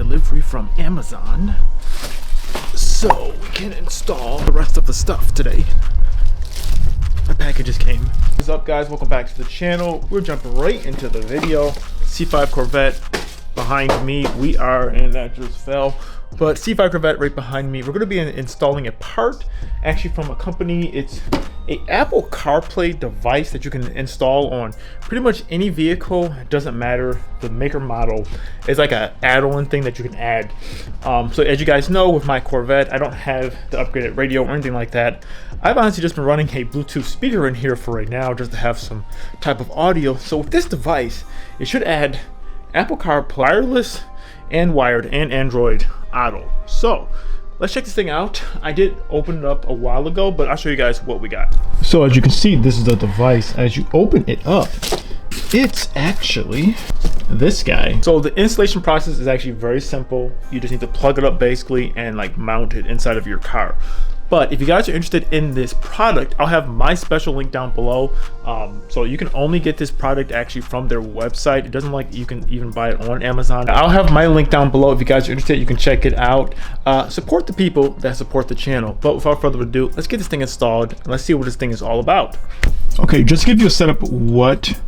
delivery from Amazon, so we can install the rest of the stuff today. My packages came. What's up, guys? Welcome back to the channel. We're jumping right into the video. C5 Corvette behind me. We are, and that just fell. But C5 Corvette right behind me. We're going to be installing a part actually from a company. It's a Apple Carplay device that you can install on pretty much any vehicle. It doesn't matter the maker model. It's like an add-on thing that you can add. So as you guys know, with my Corvette, I don't have the upgraded radio or anything like that. I've honestly just been running a Bluetooth speaker in here for right now just to have some type of audio. So with this device, it should add Apple CarPlay wireless and wired and Android Auto. So let's check this thing out. I did open it up a while ago, but I'll show you guys what we got. So as you can see, this is the device. As you open it up, it's actually this guy. So the installation process is actually very simple. You just need to plug it up basically and like mount it inside of your car. But if you guys are interested in this product, I'll have my special link down below. So you can only get this product actually from their website. It doesn't like you can even buy it on Amazon. I'll have my link down below. If you guys are interested, you can check it out. Support the people that support the channel. But without further ado, let's get this thing installed and let's see what this thing is all about. Okay, just to give you a setup what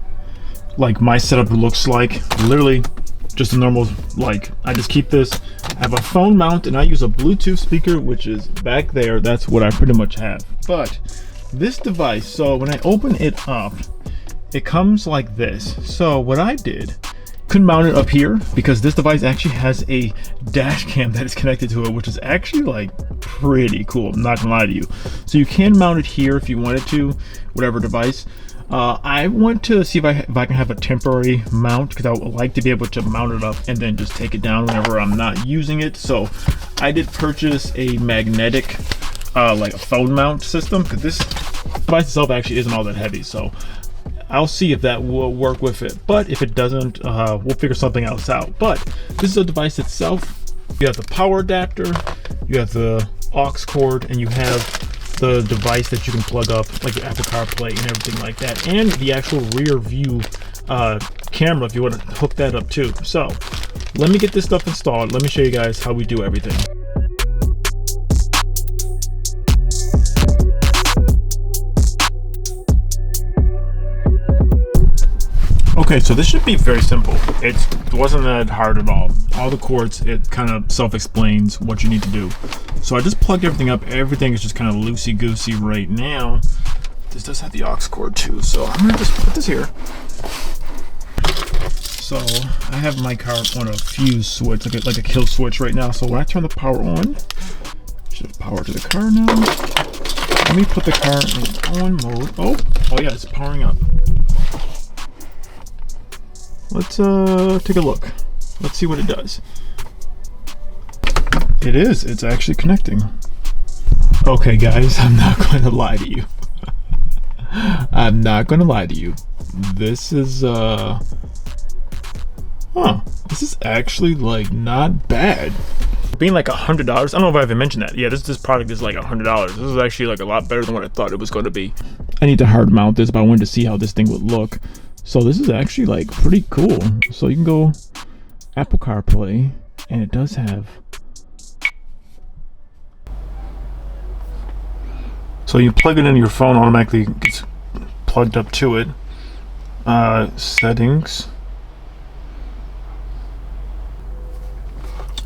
like my setup looks like. Literally just a normal, like I just keep this. I have a phone mount and I use a Bluetooth speaker, which is back there. That's what I pretty much have. But this device, so when I open it up, it comes like this. So what I did, couldn't mount it up here because this device actually has a dash cam that is connected to it, which is actually like pretty cool. I'm not gonna lie to you. So you can mount it here if you wanted to, whatever device. I want to see if I can have a temporary mount because I would like to be able to mount it up and then just take it down whenever I'm not using it. So I did purchase a magnetic like a phone mount system because this device itself actually isn't all that heavy. So I'll see if that will work with it, but if it doesn't, we'll figure something else out. But this is a device itself. You have the power adapter, you have the aux cord, and you have the device that you can plug up like your Apple CarPlay and everything like that, and the actual rear view camera if you want to hook that up too. So let me get this stuff installed. Let me show you guys how we do everything. Okay, so this should be very simple. It wasn't that hard at all. All the cords, it kind of self-explains what you need to do. So I just plugged everything up. Everything is just kind of loosey-goosey right now. This does have the aux cord too, so I'm gonna just put this here. So I have my car on a fuse switch, like a kill switch right now. So when I turn the power on, should have power to the car now. Let me put the car in on mode. Oh yeah, it's powering up. Let's take a look. Let's see what it does. It's actually connecting. Okay guys, I'm not gonna lie to you. I'm not gonna lie to you. This is this is actually like not bad. Being like $100, I don't know if I even mentioned that. Yeah, this product is like $100. This is actually like a lot better than what I thought it was going to be. I need to hard mount this, but I wanted to see how this thing would look. So this is actually like pretty cool. So you can go Apple CarPlay, and it does have. So you plug it into your phone, automatically gets plugged up to it. Settings.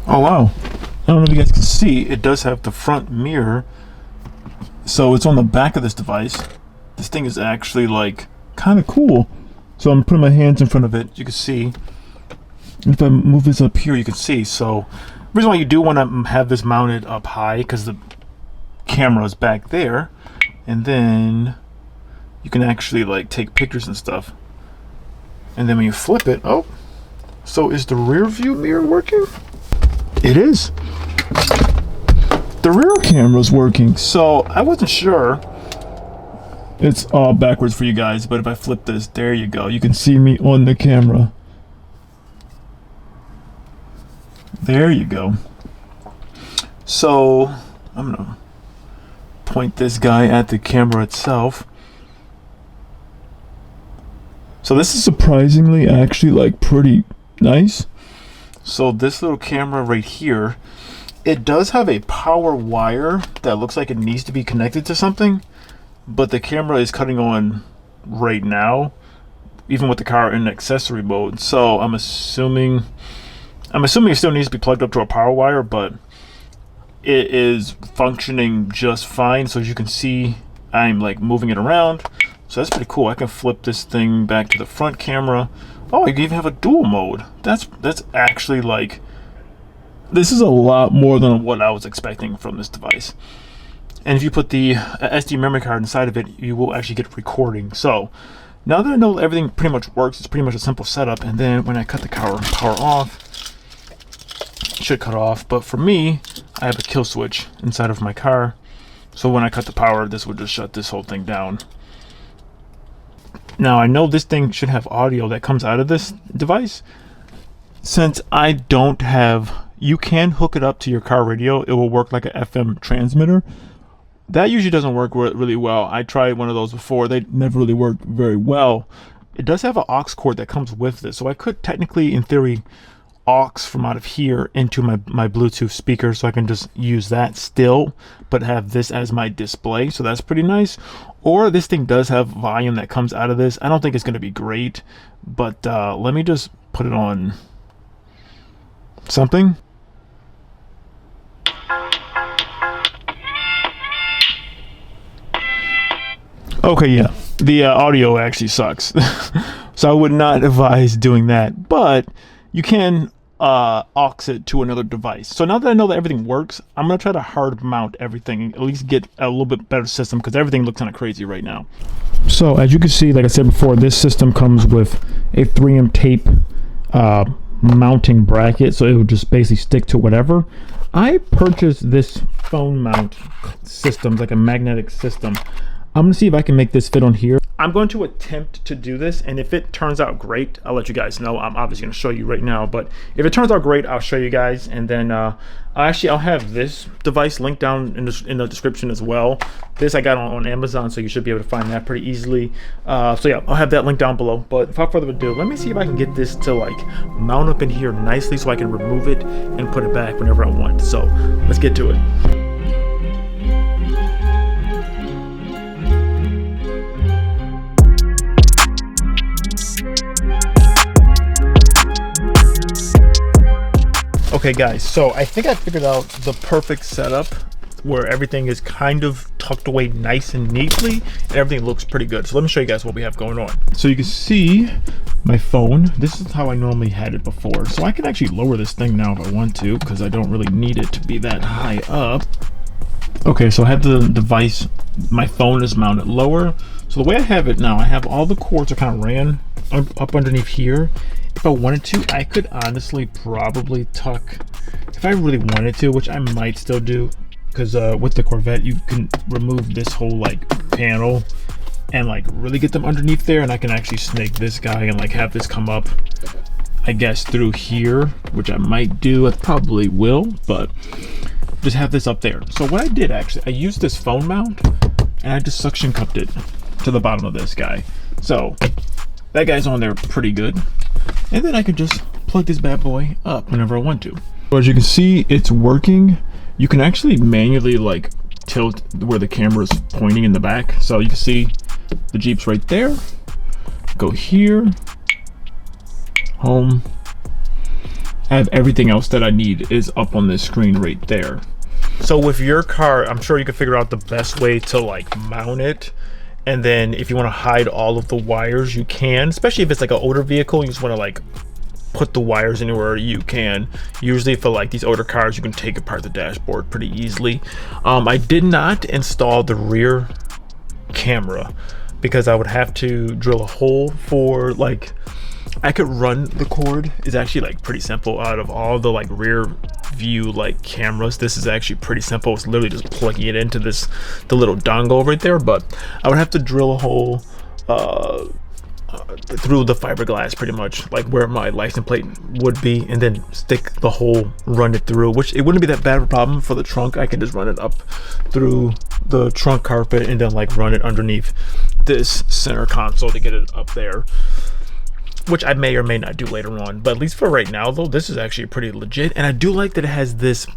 Oh wow! I don't know if you guys can see. It does have the front mirror. So it's on the back of this device. This thing is actually like kind of cool. So I'm putting my hands in front of it. You can see. If I move this up here, you can see. So the reason why you do want to have this mounted up high because the camera is back there, and then you can actually like take pictures and stuff. And then when you flip it, oh, so is the rear view mirror working? It is. The rear camera is working. So I wasn't sure. It's all backwards for you guys, but if I flip this, there you go. You can see me on the camera. There you go. So I'm gonna point this guy at the camera itself. So this is surprisingly actually like pretty nice. So this little camera right here, it does have a power wire that looks like it needs to be connected to something, but the camera is cutting on right now, even with the car in accessory mode. So I'm assuming it still needs to be plugged up to a power wire, but it is functioning just fine. So as you can see, I'm like moving it around. So that's pretty cool. I can flip this thing back to the front camera. Oh, I even have a dual mode. That's actually like, this is a lot more than what I was expecting from this device. And if you put the SD memory card inside of it, you will actually get recording. So now that I know everything pretty much works, it's pretty much a simple setup. And then when I cut the power off, it should cut off. But for me, I have a kill switch inside of my car. So when I cut the power, this would just shut this whole thing down. Now I know this thing should have audio that comes out of this device. Since I don't have, you can hook it up to your car radio. It will work like an FM transmitter. That usually doesn't work really well. I tried one of those before. They never really worked very well. It does have an aux cord that comes with this. So I could technically, in theory, aux from out of here into my Bluetooth speaker, so I can just use that still, but have this as my display. So that's pretty nice. Or this thing does have volume that comes out of this. I don't think it's going to be great, but let me just put it on something. Okay, yeah, the audio actually sucks. So I would not advise doing that, but you can aux it to another device. So now that I know that everything works, I'm gonna try to hard mount everything, at least get a little bit better system, because everything looks kind of crazy right now. So as you can see, like I said before, this system comes with a 3M tape mounting bracket, so it would just basically stick to whatever. I purchased this phone mount system, like a magnetic system. I'm gonna see if I can make this fit on here. I'm going to attempt to do this, and if it turns out great, I'll let you guys know. I'm obviously going to show you right now, but if it turns out great, I'll show you guys. And then I'll have this device linked down in the description as well. This I got on Amazon, so you should be able to find that pretty easily. So yeah, I'll have that link down below. But without further ado, let me see if I can get this to like mount up in here nicely so I can remove it and put it back whenever I want. So let's get to it. Okay guys, so I think I figured out the perfect setup where everything is kind of tucked away nice and neatly and everything looks pretty good. So let me show you guys what we have going on. So you can see my phone. This is how I normally had it before. So I can actually lower this thing now if I want to, because I don't really need it to be that high up. Okay, so I have the device, my phone is mounted lower. So the way I have it now, I have all the cords are kind of ran up underneath here. If I wanted to, I could honestly probably tuck, if I really wanted to, which I might still do, because with the Corvette you can remove this whole like panel and like really get them underneath there, and I can actually snake this guy and like have this come up, I guess, through here, which I might do. I probably will, but just have this up there. So what I did actually, I used this phone mount and I just suction cupped it to the bottom of this guy. So that guy's on there pretty good. And then I can just plug this bad boy up whenever I want to. So as you can see, it's working. You can actually manually like tilt where the camera is pointing in the back. So you can see the Jeep's right there. Go here, home. I have everything else that I need is up on this screen right there. So with your car, I'm sure you can figure out the best way to like mount it. And then if you want to hide all of the wires, you can, especially if it's like an older vehicle. You just want to like put the wires anywhere you can. Usually for like these older cars, you can take apart the dashboard pretty easily. I did not install the rear camera because I would have to drill a hole for like, I could run the cord. It's actually like pretty simple. Out of all the like rear view like cameras, this is actually pretty simple. It's literally just plugging it into the little dongle right there, but I would have to drill a hole through the fiberglass pretty much, like where my license plate would be, and then stick the hole, run it through, which it wouldn't be that bad of a problem for the trunk. I can just run it up through the trunk carpet and then like run it underneath this center console to get it up there. which I may or may not do later on. But at least for right now, though, this is actually pretty legit. And I do like that it has this,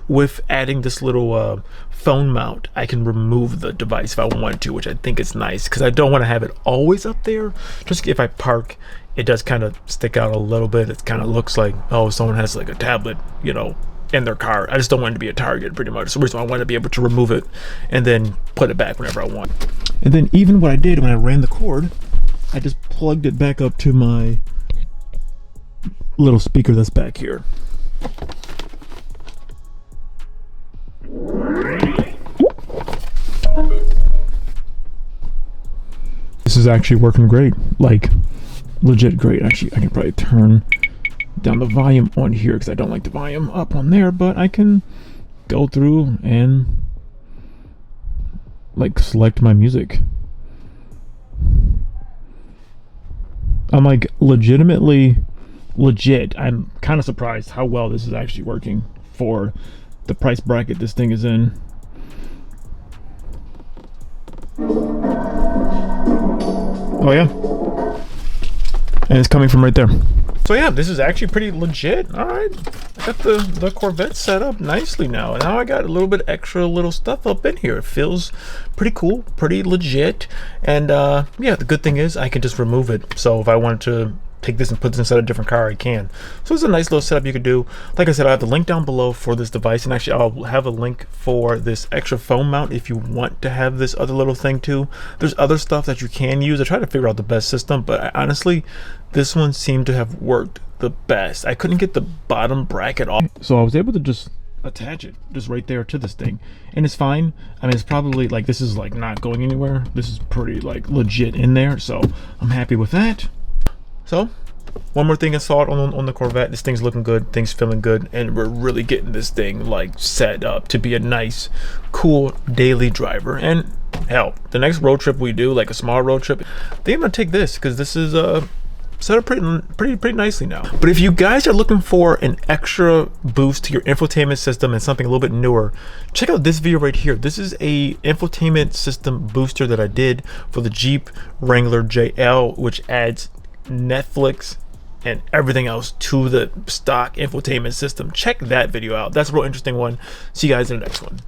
with adding this little phone mount, I can remove the device if I want to, which I think is nice, because I don't want to have it always up there. Just if I park, it does kind of stick out a little bit. It kind of looks like, oh, someone has like a tablet, you know, in their car. I just don't want it to be a target, pretty much. So I want to be able to remove it and then put it back whenever I want. And then even what I did when I ran the cord, I just plugged it back up to my little speaker that's back here. This is actually working great, like legit great. Actually, I can probably turn down the volume on here because I don't like the volume up on there, but I can go through and like select my music. I'm like legitimately legit. I'm kind of surprised how well this is actually working for the price bracket this thing is in. Oh yeah, and it's coming from right there. So yeah, this is actually pretty legit. All right, I got the Corvette set up nicely now, and now I got a little bit extra little stuff up in here. It feels pretty cool, pretty legit. And yeah, the good thing is I can just remove it. So if I wanted to take this and put this inside a different car, I can. So it's a nice little setup you could do. Like I said, I have the link down below for this device, and actually I'll have a link for this extra phone mount if you want to have this other little thing too. There's other stuff that you can use. I tried to figure out the best system, but honestly, this one seemed to have worked the best. I couldn't get the bottom bracket off, so I was able to just attach it just right there to this thing, and it's fine. I mean, it's probably like, this is like not going anywhere. This is pretty like legit in there, so I'm happy with that. So one more thing I saw on the Corvette. This thing's looking good, things feeling good, and we're really getting this thing like set up to be a nice, cool daily driver. And hell, the next road trip we do, like a small road trip, I think I'm gonna take this, because this is set up pretty nicely now. But if you guys are looking for an extra boost to your infotainment system and something a little bit newer, check out this video right here. This is a infotainment system booster that I did for the Jeep Wrangler JL, which adds Netflix and everything else to the stock infotainment system. Check that video out. That's a real interesting one. See you guys in the next one.